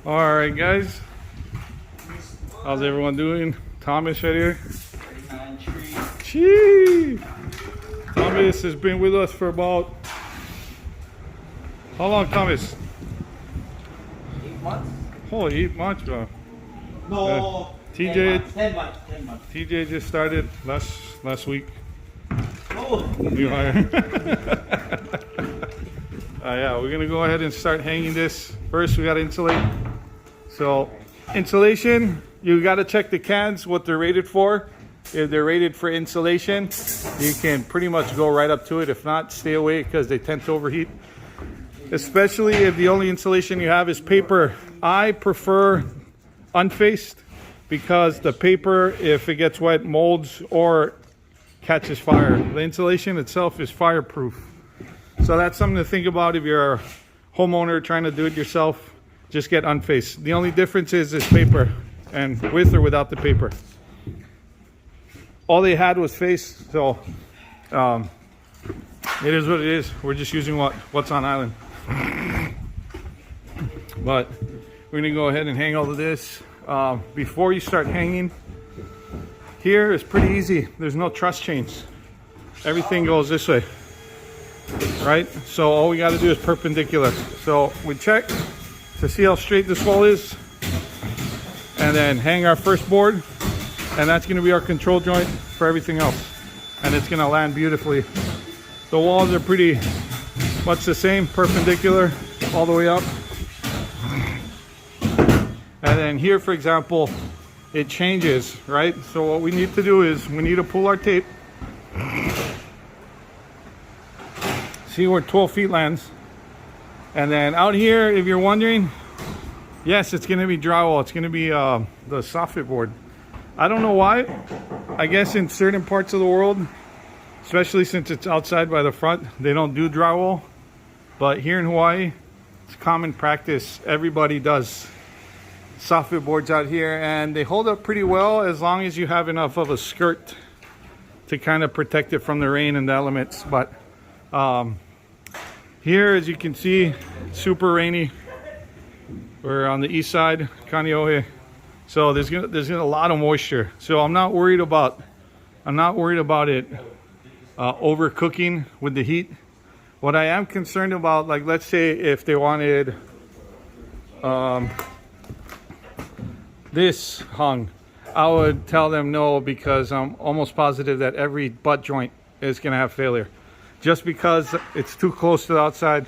All right, guys. How's everyone doing? Thomas right here. Gee. Thomas has been with us for about, how long, Thomas? 8 months. Oh, 8 months, bro. No. TJ. 10 months. 10 months. TJ just started last week. Oh. New hire. Yeah, we're gonna go ahead and start hanging this. First, we gotta insulate. So, insulation, you gotta check the cans, what they're rated for. If they're rated for insulation, you can pretty much go right up to it. If not, stay away because they tend to overheat. Especially if the only insulation you have is paper. I prefer unfaced because the paper, if it gets wet, molds or catches fire. The insulation itself is fireproof. So that's something to think about if you're a homeowner trying to do it yourself. Just get unfaced. The only difference is paper, and with or without the paper. All they had was face, so it is what it is. We're just using what's on island. But we're gonna go ahead and hang all of this. Before you start hanging, here is pretty easy. There's no truss chains. Everything goes this way, right? So all we got to do is perpendicular. So we check to see how straight this wall is, and then hang our first board, and that's going to be our control joint for everything else, and it's going to land beautifully. The walls are pretty much the same, perpendicular all the way up. And then here, for example, it changes, right? So what we need to do is we need to pull our tape, see where 12 feet lands. And then out here, if you're wondering, yes, it's going to be drywall. It's going to be the soffit board. I don't know why. I guess in certain parts of the world, especially since it's outside by the front, they don't do drywall. But here in Hawaii, it's common practice. Everybody does soffit boards out here, and they hold up pretty well as long as you have enough of a skirt to kind of protect it from the rain and the elements. But here, as you can see, super rainy. We're on the east side, Kaneohe. So there's a lot of moisture. So I'm not worried about it overcooking with the heat. What I am concerned about, like let's say if they wanted this hung, I would tell them no, because I'm almost positive that every butt joint is gonna have failure. Just because it's too close to the outside,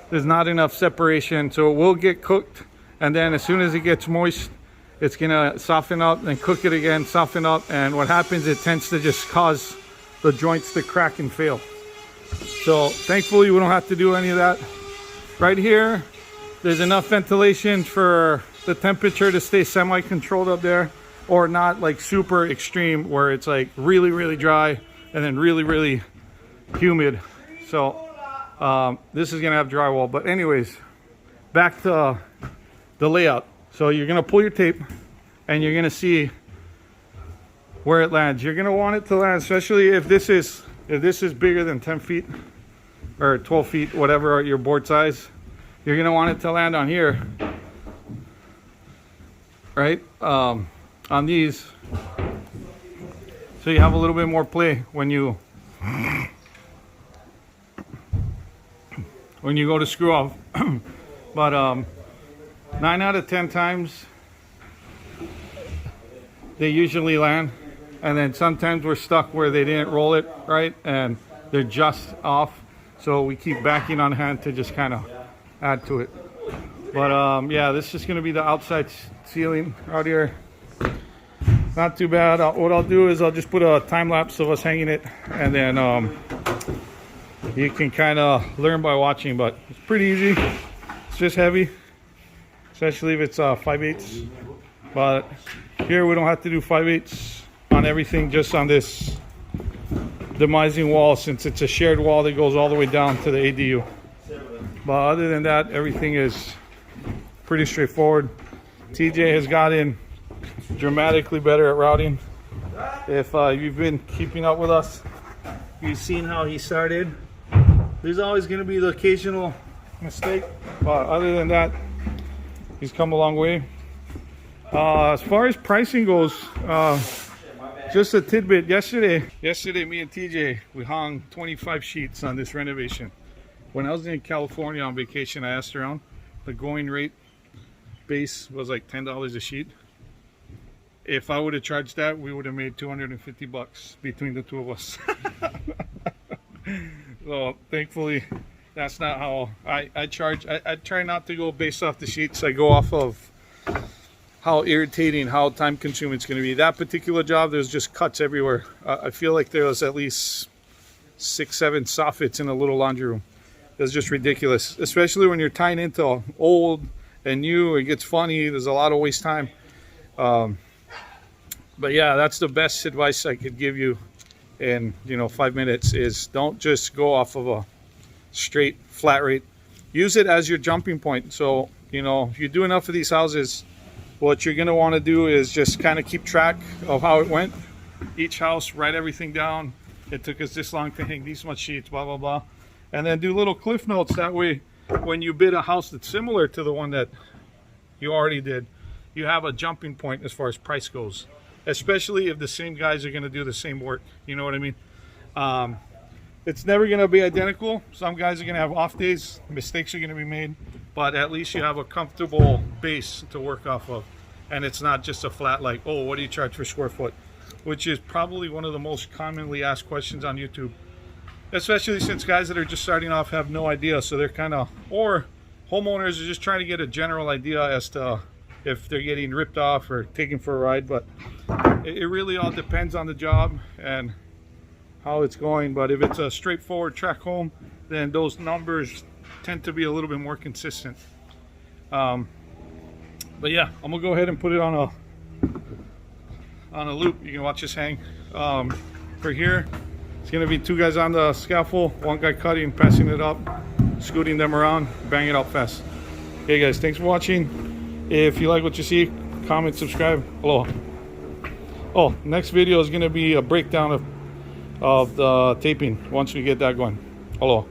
there's not enough separation, so it will get cooked, and then as soon as it gets moist, it's gonna soften up and cook it again, soften up, and what happens, it tends to just cause the joints to crack and fail. So thankfully we don't have to do any of that. Right here, there's enough ventilation for the temperature to stay semi-controlled up there, or not like super extreme where it's like really, really dry and then really, really humid. So this is gonna have drywall. But anyways, back to the layout. So you're gonna pull your tape and you're gonna see where it lands. You're gonna want it to land, especially if this is bigger than 10 feet or 12 feet, whatever your board size. You're gonna want it to land on here, right? On these, so you have a little bit more play when you go to screw off. But 9 out of 10 times they usually land, and then sometimes we're stuck where they didn't roll it right and they're just off, so we keep backing on hand to just kind of add to it. But yeah, this is going to be the outside ceiling out here. Not too bad. What I'll do is I'll just put a time lapse of us hanging it, and then you can kind of learn by watching. But it's pretty easy. It's just heavy, especially if it's 5/8. But here we don't have to do 5/8 on everything, just on this demising wall, since it's a shared wall that goes all the way down to the ADU. But other than that, everything is pretty straightforward. TJ has gotten dramatically better at routing. If you've been keeping up with us, you've seen how he started. There's always going to be the occasional mistake, but other than that, He's come a long way. As far as pricing goes, just a tidbit. Yesterday, me and TJ, we hung 25 sheets on this renovation. When I was in California on vacation, I asked around. The going rate base was like $10 a sheet. If I would have charged that, we would have made 250 bucks between the two of us. So thankfully, that's not how I charge. I try not to go based off the sheets. I go off of how irritating, how time consuming it's going to be. That particular job, there's just cuts everywhere. I feel like there was at least 6-7 soffits in a little laundry room. It's just ridiculous, especially when you're tying into old and new. It gets funny. There's a lot of waste time. But yeah, that's the best advice I could give you in 5 minutes is don't just go off of a straight flat rate. Use it as your jumping point. So if you do enough of these houses, what you're going to want to do is just kind of keep track of how it went. Each house, write everything down. It took us this long to hang these much sheets, blah blah blah, and then do little cliff notes. That way when you bid a house that's similar to the one that you already did, you have a jumping point as far as price goes, especially if the same guys are going to do the same work. You know what I mean? It's never going to be identical. Some guys are going to have off days, mistakes are going to be made, but at least you have a comfortable base to work off of, and it's not just a flat like, oh, what do you charge per square foot, which is probably one of the most commonly asked questions on YouTube, especially since guys that are just starting off have no idea. So they're kind of, or homeowners are just trying to get a general idea as to if they're getting ripped off or taken for a ride. But it really all depends on the job and how it's going. But if it's a straightforward track home, then those numbers tend to be a little bit more consistent. But yeah, I'm gonna go ahead and put it on a loop. You can watch this hang. For here, it's gonna be 2 guys on the scaffold, 1 guy cutting, passing it up, scooting them around, bang it out fast. Hey guys, thanks for watching. If you like what you see, comment, subscribe. Aloha. Oh, next video is gonna be a breakdown of the taping once we get that going. Aloha.